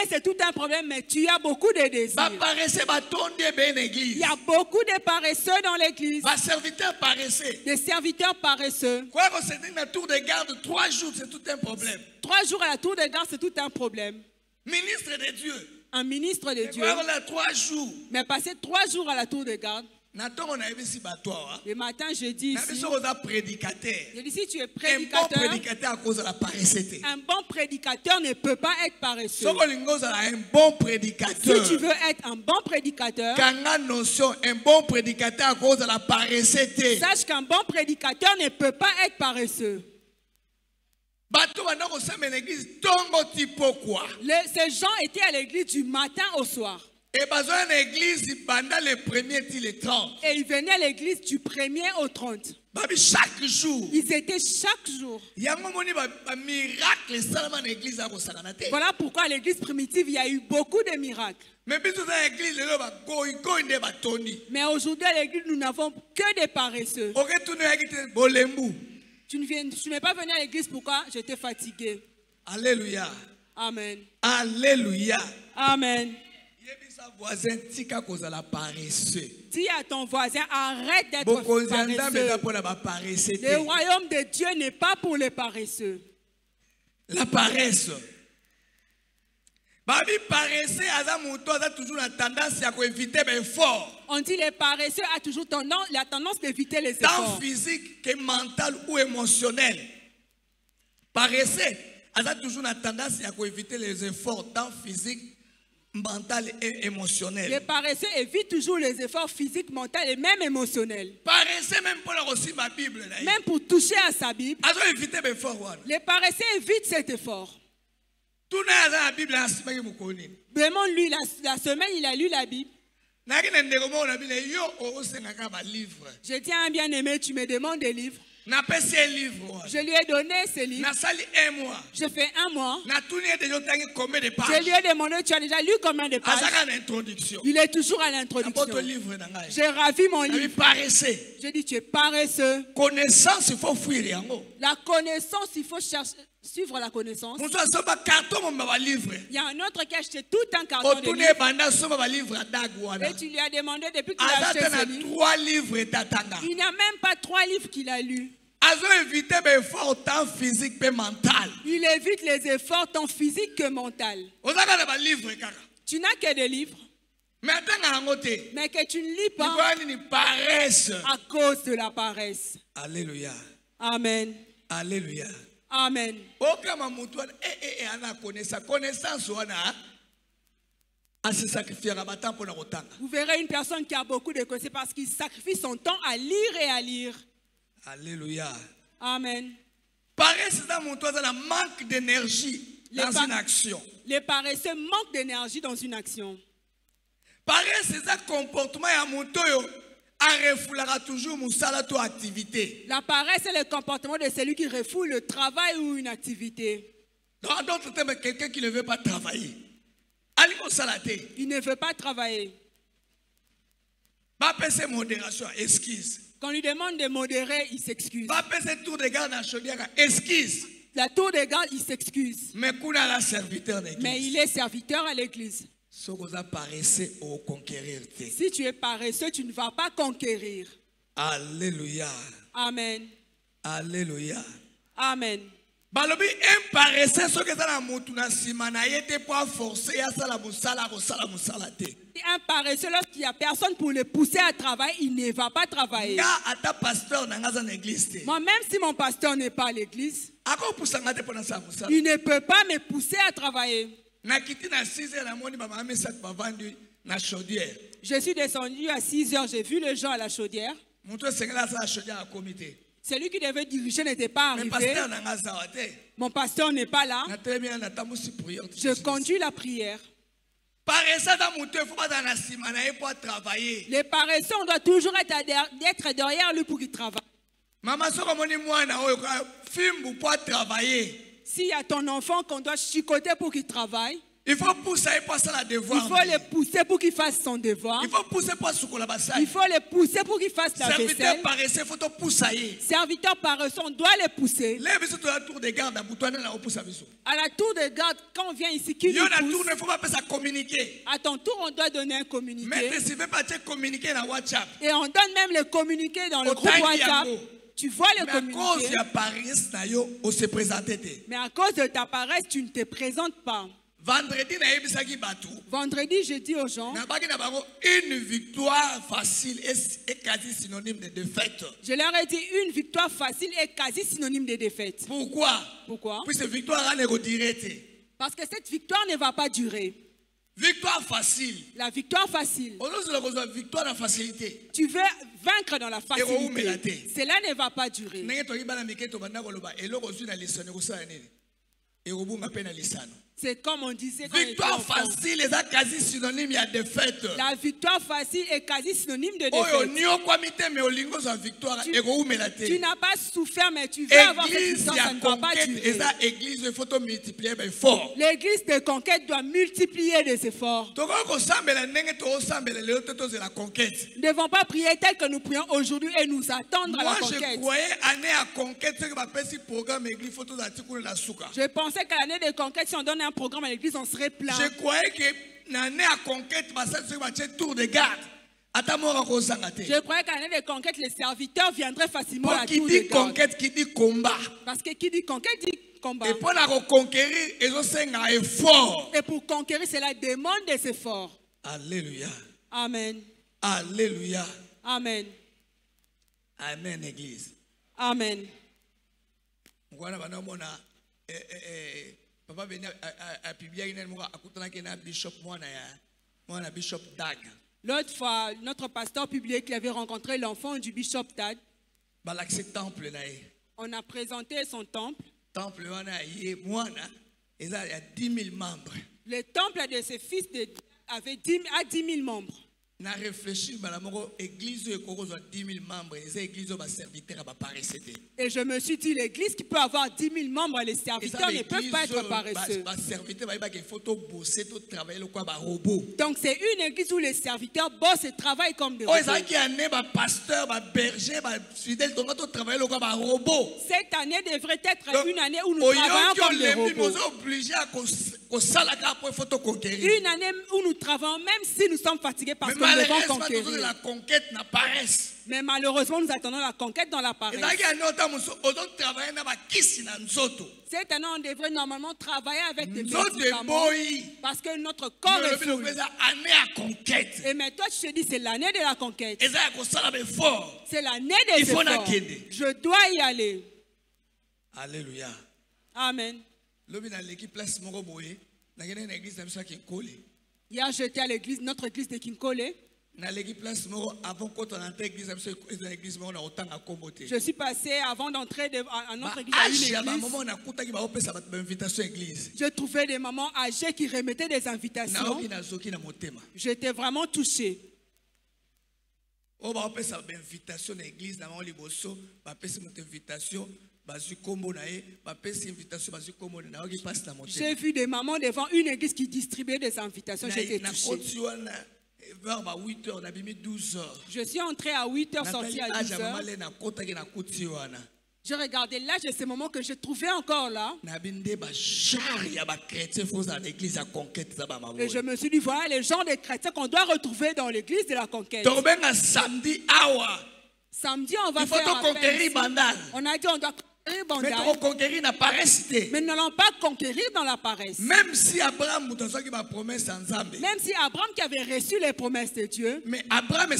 c'est tout un problème, mais tu as beaucoup de désirs. Il y a beaucoup de paresseux dans l'église. Des serviteurs paresseux. Quoi qu'on se dit la tour de garde 3 jours, c'est tout un problème. 3 jours à la tour de garde, c'est tout un problème. Ministre de Dieu. Un ministre de Dieu. Quoi 3 jours. Mais passer 3 jours à la tour de garde. Le matin, je dis ici. Je dis si tu es prédicateur. Un bon prédicateur à cause de la paresse. Un bon prédicateur ne peut pas être paresseux. Un bon prédicateur. Si tu veux être un bon prédicateur. Un bon prédicateur à cause de la paresse. Sache qu'un bon prédicateur ne peut pas être paresseux. Ces gens étaient à l'église du matin au soir. Et ils venaient à l'église du 1er au 30. Chaque jour. Ils étaient chaque jour. Voilà pourquoi à l'église primitive, il y a eu beaucoup de miracles. Mais aujourd'hui à l'église, nous n'avons que des paresseux. Tu n'es pas venu à l'église, pourquoi? J'étais fatigué. Alléluia. Amen. Alléluia. Amen. Voisin, tika kozala paresseux. Dis à ton voisin, arrête d'être paresseux. Le royaume de Dieu n'est pas pour les paresseux. La paresse. Babi paresseux, a toujours la tendance à éviter l'effort. On dit les paresseux a toujours la tendance d'éviter les efforts. Tant physique que mental ou émotionnel. Paresseux a toujours la tendance à éviter les efforts, tant physique, mental et émotionnel. Les paresseux évitent toujours les efforts physiques, mentaux et même émotionnels. Paresseux même pour aussi ma Bible. Même pour toucher à sa Bible. Les paresseux évitent cet effort. Demande-lui, la semaine il a lu la Bible. Je tiens un bien-aimé, tu me demandes des livres. napesi un livre. Je lui ai donné ce livre. Nasali un mois. Je fais un mois. Natuni déjà tangi combien de pages? Je lui ai demandé, tu as déjà lu combien de pages? Azaka na introduction. Il est toujours à Votre l'introduction. livre nangai. J'ai ravi mon Il livre. paraissait. J'ai dit, tu es paresseux. Connaissance, il faut fuir yango. La connaissance, il faut chercher, suivre la connaissance. Mutu asoba carton mon ba livre. Il y a un autre qui a acheté tout un carton de Otune livres. banda soba ba livre adagwana. Et tu lui as demandé depuis qu'il a acheté Azata ce na livre. 3 livres tatanga. Il n'y a même pas 3 livres qu'il a lus. Azo éviter be effort tant physique et mental. Il évite les efforts tant physiques que mentaux. Ozaka na ba livre kaka. Tu n'as que des livres, Mais atanga yango te. mais que tu ne lis pas Ikwani ni paresse. à cause de la paresse. Alléluia. Amen. Alléluia. Amen. Okama mutu ana connaissance wana asi sacrifier abata pour na kotanga. Vous verrez une personne qui a beaucoup de connaissances parce qu'il sacrifie son temps à lire et à lire. Alléluia. Amen. Paresse dans mutu azana manque d'énergie dans une action. Les paresseux manquent d'énergie dans une action. Paresse c'est un comportement ya mutu yo a refoulera toujours musala to activité. La paresse est le comportement de celui qui refoule le travail ou une activité. Dans d'autres termes, quelqu'un qui ne veut pas travailler. Ali musala te. Il ne veut pas travailler. Ba pese modération, excuse. Quand on lui demande de modérer, il s'excuse. Ba pese tour de garde na chaudière, excuse. La tour de garde, il s'excuse. Mais kuna la serviteur Mais d'église. il est serviteur à l'église. Sokoza paresse au conquérir te. Si tu es paresseux, tu ne vas pas conquérir. Alléluia. Amen. Alléluia. Amen. Balobi imparessé ce que ça na mutu na sima na yete pour forcer ya sala musala ko sala musala te. Un paresseux, lorsqu'il n'y a personne pour le pousser à travailler, il ne va pas travailler. Nga ata pasteur na ngaza na église te. Moi, même si mon pasteur n'est pas à l'église, Ako pusanga te pona sa musala. il ne peut pas me pousser à travailler. Na kiti na 6 heures na moni ba mama sa ba vandu na chaudière. Je suis descendu à 6 heures, j'ai vu les gens à la chaudière. Mutu sengela sa chaudière à comité. Celui qui devait diriger n'était pas Mais arrivé. pasteur na ngaza wa te. Mon pasteur n'est pas là. Na très bien na tamusi prière. Je conduis la prière. Paressé dans mutu faut pas dans la sima na pour travailler. Les paresseux, on doit toujours être derrière lui pour qu'il travaille. Maman soko moni mwana oyo fimbu pour travailler. S'il y a ton enfant qu'on doit chicoter pour qu'il travaille, Il faut pousser pour ça la il devoir. faut le pousser pour qu'il fasse son devoir. Il faut pousser pour sukola basai. Il faut le pousser pour qu'il fasse la Serviteur vaisselle. paresseux faut to pousser. Serviteur paresseux, on doit le pousser. Les biso to la tour de garde à Boutouane na opoussa biso. À la tour de garde, quand on vient ici, qui Yo nous na tour pousse, ne faut pas ça communiquer. à ton tour, on doit donner un Mais communiqué. tu ne veux pas te communiquer dans WhatsApp. Et on donne même le communiqué dans le Au groupe time WhatsApp. yango. Tu vois le Mais à cause communiqué. de Paris na yo on se présenter te. Mais à cause de ta paresse, tu ne te présentes pas. Vendredi na yebisaki batu. Vendredi, je dis aux gens, Na baki na bango une victoire facile est quasi synonyme de défaite. je leur ai dit, une victoire facile est quasi synonyme de défaite. Pourquoi? Pourquoi? Puisque victoire a négocié. Parce que cette victoire ne va pas durer. Victoire facile. La victoire facile, On a victoire en facilité. tu veux vaincre dans la facilité. facilité. Cela ne va pas durer. Ndenge toki bana miketo banda koloba eloko zwi na lisano kosala nini? Ekobunga pe na lisano. C'est comme on disait quand on était Victoire enfant. facile est quasi synonyme ya défaite. La victoire facile est quasi synonyme de Oyo défaite. nio kwa mite me olingo za victoire ekoumela Tu te. n'as pas souffert, mais tu veux avoir cette Église victoire, ya ça ne va pas conquête durer. eza église il faut to multiplier by fort. L'église de conquête doit multiplier des efforts. Toko kosambela ndenge to osambela leo to la conquête. Nous ne devons pas prier tel que nous prions aujourd'hui et nous attendre à la Moi je conquête. croyais année à conquête ce que va passer programme église faut to za tikuna la suka. Je pensais qu'à l'année de conquête, si on donne un programme à l'église, on serait plein. Je croyais que l'année à conquête va ça se va tour de garde. Atamora ko sangate. Je croyais qu'à l'année de conquête, les serviteurs viendraient facilement à Pour la qui tour de dit garde. conquête qui dit combat. Parce que qui dit conquête dit combat. Et pour la reconquérir, ils ont un effort. Et pour conquérir, cela demande des efforts. Alléluia. Amen. Alléluia. Amen. Amen, église. Amen. Mwana bana mona papa venu à publier une moka akutana kena bishop mwana bishop Dag. L'autre fois, notre pasteur publiait qu'il avait rencontré l'enfant du bishop Tad. Balaxé temple na ye. On a présenté son temple. Temple wana ye mwana il y a 10 000 membres. Le temple de ses fils avait 10 000 membres. na réfléchir balamoko église ekoko zo 10 000 membres et église ba serviteur ba paresseux. Et je me suis dit, l'église qui peut avoir 10 000 membres, les serviteurs ne peuvent pas être paresseux. Donc c'est une église où les serviteurs bossent et travaillent comme des robots. Cette année devrait être une année où nous travaillons comme des robots. Une année où nous travaillons même si nous sommes fatigués parce que nous devons conquérir. Mais malheureusement, nous attendons la conquête dans la paresse. Cette année, on devrait normalement travailler avec des médicaments parce que notre corps est fou. Et mais toi, tu te dis, c'est l'année de la conquête. C'est l'année des efforts. Je dois y aller. Alléluia. Amen. Hier, j'étais à l'église, notre église de Kinkole. Je suis passé avant d'entrer à notre église à une église. Je trouvais des mamans âgées qui remettaient des invitations. J'étais vraiment touché. J'ai vu des mamans devant une église qui distribuait des invitations. J'étais touché. Je suis entré à 8h, sorti à 10h. Je regardais l'âge de ce moment que je trouvais encore là. Et je me suis dit, voilà les gens des chrétiens qu'on doit retrouver dans l'église de la conquête. Samedi, on va faire appel. On a dit on doit conquérir la paresse. Mais nous n'allons pas conquérir dans la paresse. Même si Abraham qui avait reçu les promesses de Dieu, mais Abraham a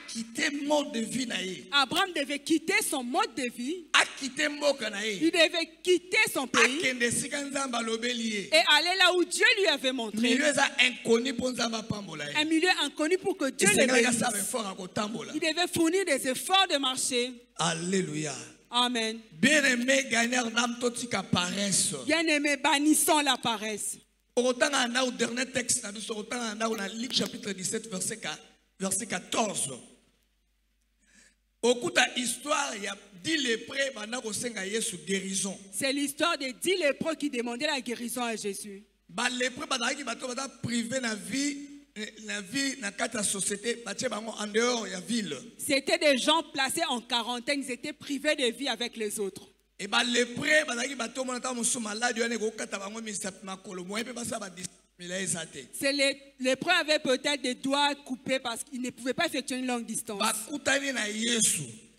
quitté le mode de vie. Abraham devait quitter son mode de vie. Il devait quitter son pays et aller là où Dieu lui avait montré. Un milieu inconnu pour que Dieu le bénisse. Il devait fournir des efforts de marcher. Alléluia. Amen. Bien-aimé, gagneur d'âme, totika paresse. Bien-aimé, bannissons la paresse. Autant en a au dernier texte, autant en a au Luc chapitre 17, verset 14. Au coup de l'histoire, il y a 10 lépreux qui ont guérison. C'est l'histoire des 10 lépreux qui demandaient la guérison à Jésus. Les lépreux sont privés de la vie. La société, en dehors de la ville. C'était des gens placés en quarantaine, ils étaient privés de vie avec les autres. Et les lépreux avaient peut-être des doigts coupés parce qu'ils ne pouvaient pas effectuer une longue distance.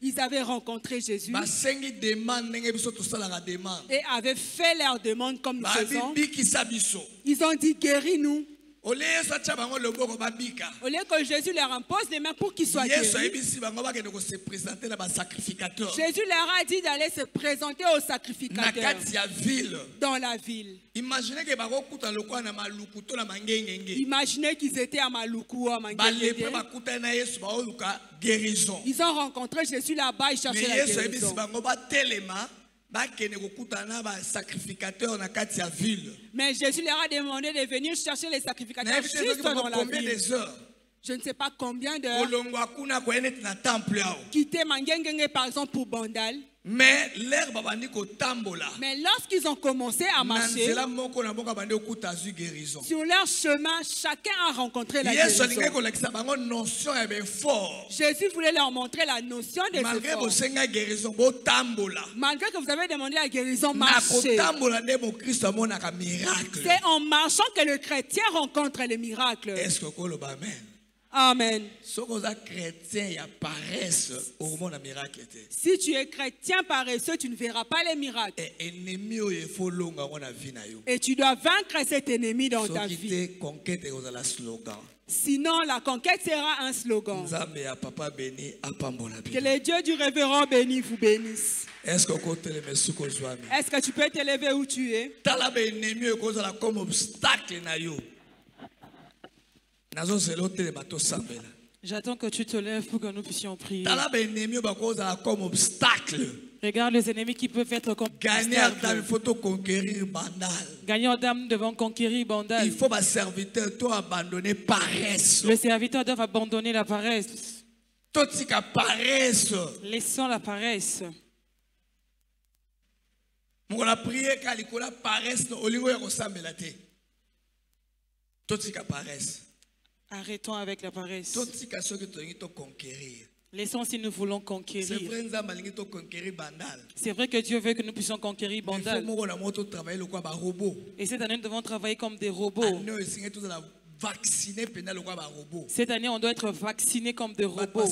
Ils avaient rencontré Jésus et avaient fait leur demande comme nous faisons. Ils ont dit, guéris-nous. Au lieu que Jésus leur impose les mains pour qu'ils soient guéris, Jésus leur a dit d'aller se présenter aux sacrificateurs dans la ville. Imaginez qu'ils étaient à Maluku ou à Mangenge. Ils ont rencontré Jésus là-bas, ils cherchaient la guérison. Mais Jésus leur a demandé de venir chercher les sacrificateurs juste dans la ville. Je ne sais pas combien d'heures. Quitter Mangenge par exemple pour Bandal. Mais lorsqu'ils ont commencé à marcher, sur leur chemin, chacun a rencontré la guérison. Jésus voulait leur montrer la notion des efforts. Malgré que vous avez demandé la guérison, marchez. C'est en marchant que le chrétien rencontre les miracles. Est-ce que vous le amen? Amen. Si tu es chrétien paresseux, tu ne verras pas les miracles. Et tu dois vaincre cet ennemi dans ta vie. Sinon, la conquête sera un slogan. Que le Dieu du révérend béni vous bénisse. Est-ce que tu peux t'élever où tu es? J'attends que tu te lèves pour que nous puissions prier. Comme obstacle. Regarde les ennemis qui peuvent être Gagner à dame, il conquistables. faut te conquérir bandal. Gagnant d'âme devant conquérir Bandal. Il faut ma serviteur, toi abandonner paresse. Le serviteur doit abandonner la paresse. Toi tu as paresse. Laissons la paresse. On a prié car il y a paresse au lieu de s'embêter. Toi tu as paresse. Arrêtons avec la paresse. Toi tu as ce que tu as conquérir. Laissons si nous voulons C'est conquérir. vrai que conquérir bandal. C'est vrai que Dieu veut que nous puissions conquérir Mais il Bandal. faut travailler le quoi robot. Et cette année, nous devons travailler comme des robots. Vacciner pendant le quoi robot. Cette année, on doit être vaccinés comme des robots.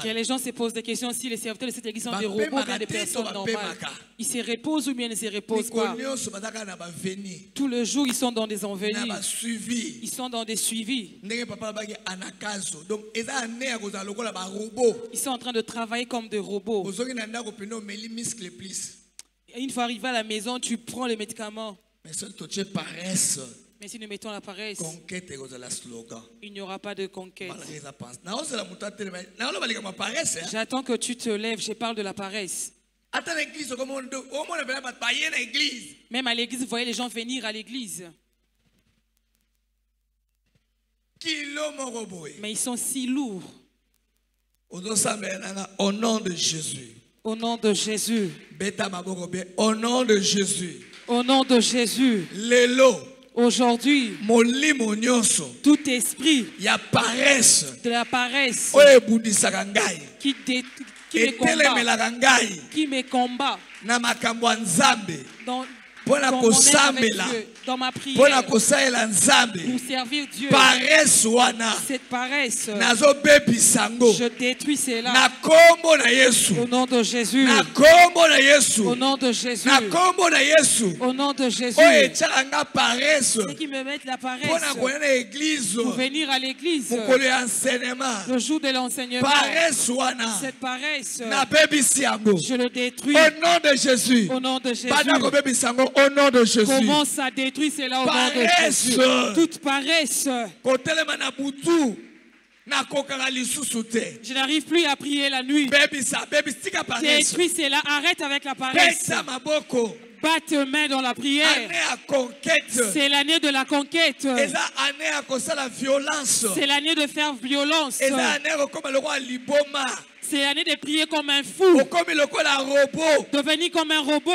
Que les gens se posent des questions si les serviteurs de cette église sont des robots ou bien des personnes normales. Ils se reposent ou bien ils ne se reposent pas. Tout le jour, ils sont dans des enveloppes. Ils sont dans des suivis. Ils sont en train de travailler comme des robots. Et une fois arrivé à la maison, tu prends les médicaments. Mais si paresse, Mais si nous mettons la paresse, conquête est le slogan. il n'y aura pas de conquête. Paresse. J'attends que tu te lèves. Je parle de la paresse. Même à l'église, vous voyez les gens venir à l'église. Mais ils sont si lourds. Au nom de Jésus. Au nom de Jésus. Au nom de Jésus. Au nom de Jésus. Lelo. Aujourd'hui, tout esprit il y a paresse. de la paresse qui me combat dans mon aide avec Dieu, dans ma prière pour servir Dieu. Cette paresse, je détruis cela au nom de Jésus. Au nom de Jésus. Au nom de Jésus. Ceux qui me mettent la paresse pour venir à l'église le jour de l'enseignement, cette paresse, je le détruis au nom de Jésus. au nom de Jésus. Au nom de Jésus. Commence à détruire cela au nom de Jésus. Toute paresse. Je n'arrive plus à prier la nuit. Détruis cela. Arrête avec la paresse. Bats tes mains dans la prière. C'est l'année de la conquête. C'est l'année de faire violence. C'est l'année de prier comme un fou. Devenir comme un robot.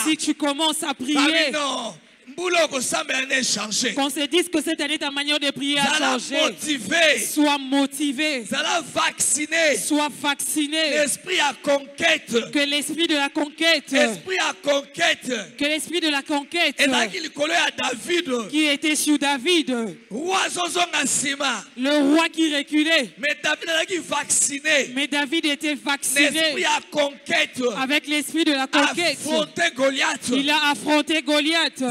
Si tu commences à prier, qu'on se dise que cette année, ta manière de prier a changé. Sois motivé. Sois vacciné. L'esprit à conquête. Que l'esprit de la conquête. Que l'esprit de la conquête. Qui était sur David. Le roi qui reculait. Mais David était vacciné. Avec l'esprit de la conquête. Il a affronté Goliath.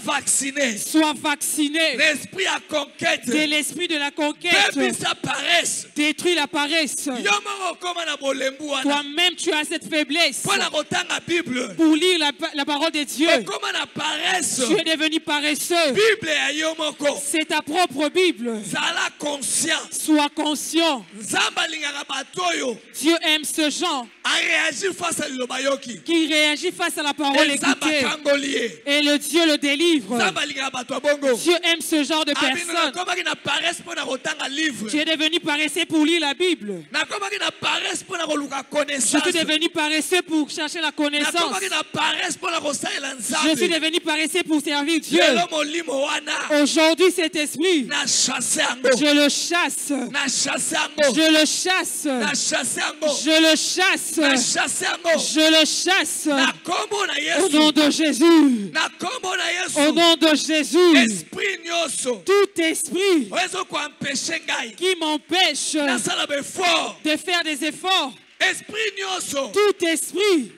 Vacciné. Sois vacciné. L'esprit à conquête. De l'esprit de la conquête. Détruis la paresse. Toi-même, tu as cette faiblesse. Pour lire la parole de Dieu. Tu es devenu paresseux. C'est ta propre Bible. Sois conscient. Dieu aime ce genre qui réagit face à la parole écoutée. Et le Dieu le délivre. Dieu aime ce genre de personnes. Tu es devenu paresseux pour lire la Bible. Je suis devenu paresseux pour chercher la connaissance. Je suis devenu paresseux pour servir Dieu. Aujourd'hui, cet esprit, je le chasse. Je le chasse. Je le chasse. Je le chasse. Au nom de Jésus. Au nom de Jésus. Tout esprit qui m'empêche de faire des efforts. Tout esprit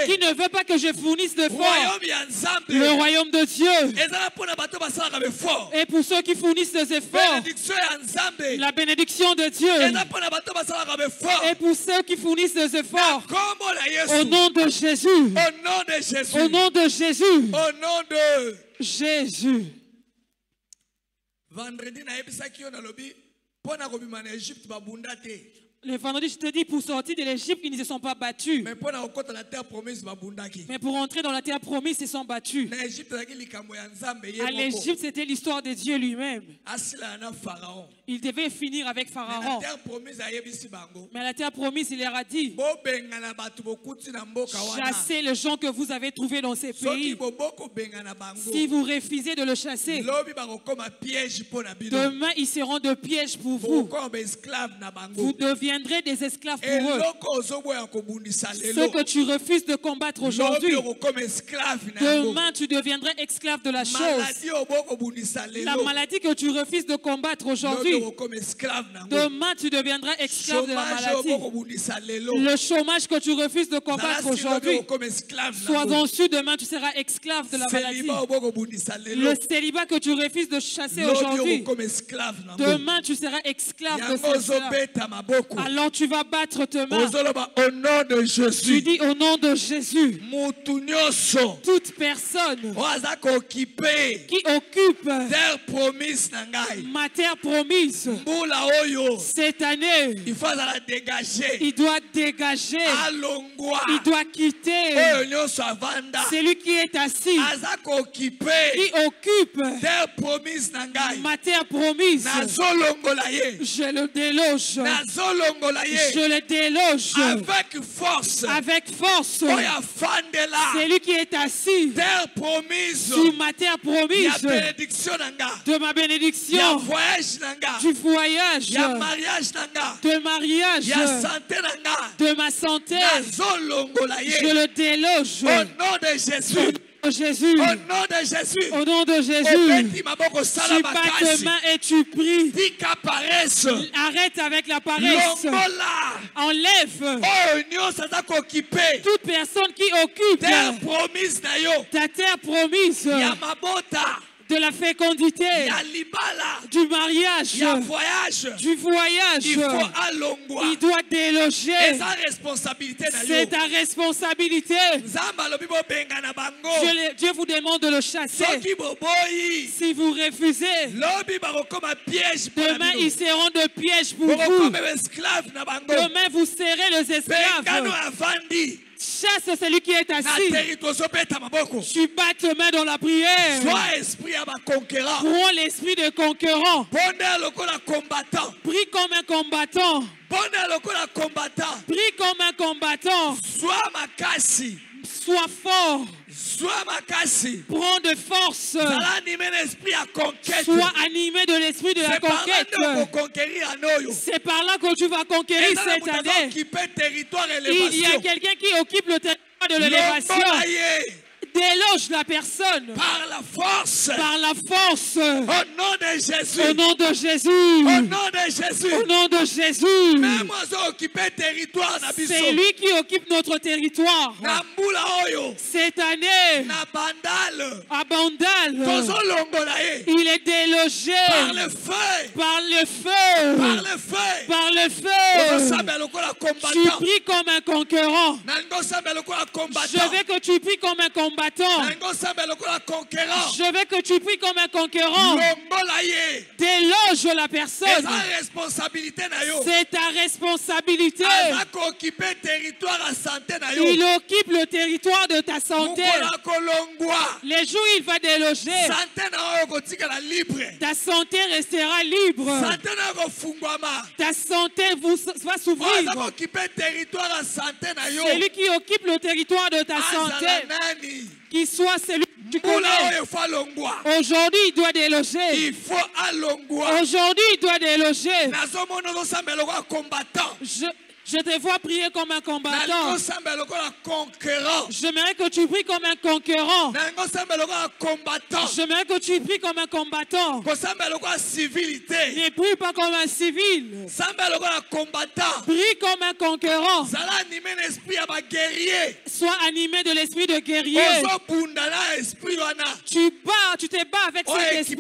qui ne veut pas que je fournisse d'efforts. Le royaume de Dieu. Et pour ceux qui fournissent des efforts, la bénédiction de Dieu. Et pour ceux qui fournissent des efforts, au nom de Jésus. Au nom de Jésus. Au nom de Jésus. Vendredi na ebisa ki on alobi Le vendredi, je te dis, pour sortir de l'Égypte, ils ne se sont pas battus. Mais pour entrer dans la terre promise, ils se sont battus. À l'Égypte, c'était l'histoire de Dieu lui-même. Il devait finir avec Pharaon. Mais à la terre promise, il leur a dit, chassez les gens que vous avez trouvés dans ces pays. Si vous refusez de le chasser, demain, ils seront de piège pour vous. Vous deviendrez des esclaves pour eux. Ce que tu refuses de combattre aujourd'hui, demain, tu deviendrais esclave de la chose. La maladie que tu refuses de combattre aujourd'hui, demain, tu deviendras esclave de la maladie. Le chômage que tu refuses de combattre aujourd'hui, sois-en sûr, demain, tu seras esclave de la maladie. Le célibat que tu refuses de chasser aujourd'hui, demain, tu seras esclave de cela. Alors, tu vas battre tes mains. Au nom de Jésus. Tu dis au nom de Jésus. Toute personne qui occupe ma terre promise, cette année, il doit dégager, il doit quitter. Celui qui est assis, qui occupe ma terre promise, je le déloge. Je le déloge avec force. Celui qui est assis sur ma terre promise, de ma bénédiction, du voyage, de mariage, de ma santé, je le déloge. Au nom de Jésus. Jésus. Au nom de Jésus. Au nom de Jésus. Tu bats tes mains et tu pries. Arrête avec la paresse. Enlève toute personne qui occupe ta terre promise, de la fécondité, du mariage, du voyage. Il doit déloger. C'est ta responsabilité. Dieu vous demande de le chasser. Si vous refusez, demain ils seront de piège pour vous. Demain vous serez les esclaves. Chasse celui qui est assis. Tu bats tes mains dans la prière. Prends l'esprit de conquérant. Prie comme un combattant. Prie comme un combattant. Sois fort. Prends de force. Sois animé de l'esprit de la conquête. C'est par là que tu vas conquérir cette année. Il y a quelqu'un qui occupe le territoire de l'élévation. Déloge la personne par la force. Par la force. Au nom de Jésus. Au nom de Jésus. Au nom de Jésus. Au nom de Jésus. Même c'est lui qui occupe notre territoire. Cette année, à Bandal, il est délogé par le feu. Par le feu. Par le feu. Par le feu. Tu pries comme un conquérant. Je veux que tu pries comme un combattant. Je veux que tu pries comme un conquérant. Déloge la personne. C'est ta responsabilité. Il occupe le territoire de ta santé. Les jours où il va déloger, ta santé restera libre. Ta santé va s'ouvrir. Celui qui occupe le territoire de ta santé, qu'il soit celui que tu connais. Aujourd'hui, il doit déloger. Aujourd'hui, il doit déloger. Je te vois prier comme un combattant. J'aimerais que tu pries comme un conquérant. J'aimerais que tu pries comme un combattant. Ne prie pas comme un civil. Prie comme un conquérant. Sois animé de l'esprit de guerrier. Tu te bats avec cet esprit.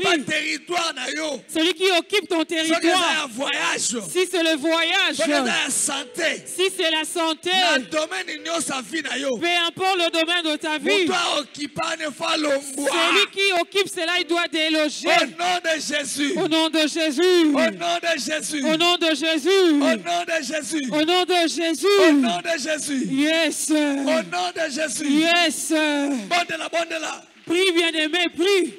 Celui qui occupe ton territoire. Si c'est le voyage, Si c'est la santé, peu importe le domaine de ta vie, celui qui occupe cela, il doit déloger. Au nom de Jésus. Au nom de Jésus. Au nom de Jésus. Au nom de Jésus. Au nom de Jésus. Au nom de Jésus. Au nom de Jésus. Yes. Au nom de Jésus. Yes. Bondela. Prie, bien-aimé, prie.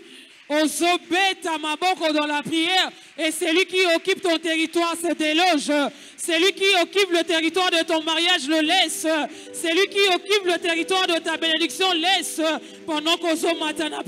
Ozobeta maboko dans la prière. Et celui qui occupe ton territoire se déloge. Celui qui occupe le territoire de ton mariage le laisse. Celui qui occupe le territoire de ta bénédiction laisse. Pendant qu'Ozo Matana